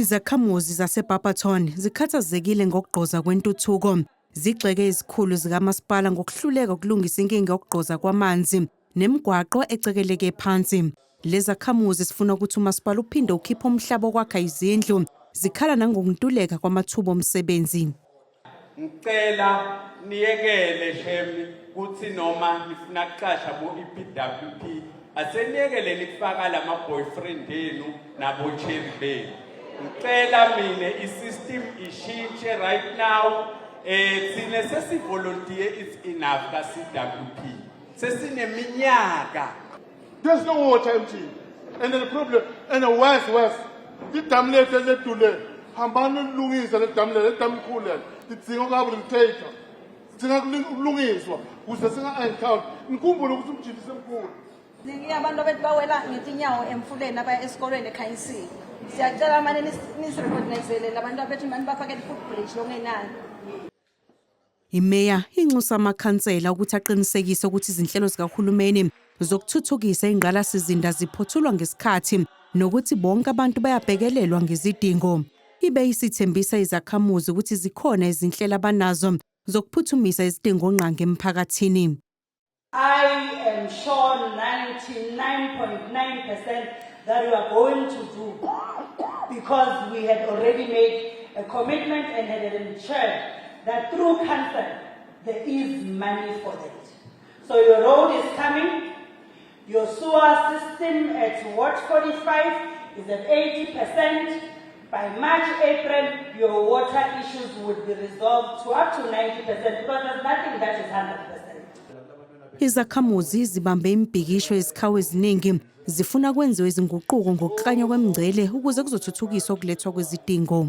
Izakhamuzi zaseBarberton zikhathazekile ngokugqoza kwentuthuko. Zigxeke izikhulu zikamasipala ngokuhluleka ukulungisa inkinga yokugqoza kwamanzi nemigwaqo ecekeleke phansi. Lezakhamuzi sifuna ukuthi umasipala uphinde ukhiphe umhlaba wokwakha izindlu. Zikhala nangokuntuleka kwamathuba omsebenzi. Ngicela niyekele shemi kuthi noma nifuna kuqasha bo-EPWP aseniyekele nifaka lama boyfriend enu nabo cherry benu. Ngicela mina i-system ishintshe right now. Thina sesivolunteer it's enough ka CWP. Sesineminyaka. There's no water empty. And the problem, and the worse. The dam let's do it. Hambana lungisa le dam le dam khule. Ditsinga ka briteka. Ditsinga lungiswa. Kuze singa account. Ngikhumbule ukuthi umjilise mkhulu. Abantu bethu bawela ngetinyawo emfuleni abaya esikolweni eKhayisini. Siyacela manje nisirecognize labantu abethu manje bafake i-footbridge longenani. Imeya inxusa amakhansela ukuthi aqinisekise ukuthi izinhlelo zikahulumeni zokuthuthukisa ingqalasizinda ziphothulwa ngesikhathi nokuthi bonke abantu bayabhekelelwa ngezidingo. Ibe isithembisa izakhamuzi ukuthi zikhona izinhlelo abanazo zokuphuthumisa izidingo nqange emphakathini. I am sure 99.9% that we are going to do, because we had already made a commitment and had ensured that through council there is money for that. So your road is coming, your sewer system at Ward 45 is at 80%. By March, April, your water issues would be resolved to up to 90% because there's nothing that is 100%. Izakhamuzi zibambe imbhikisho ezikhawu eziningi zifuna kwenziwe izinguquko ngokuklanywa kwemingcele ukuze kuzothuthukiswa ukulethwa kwezidingo.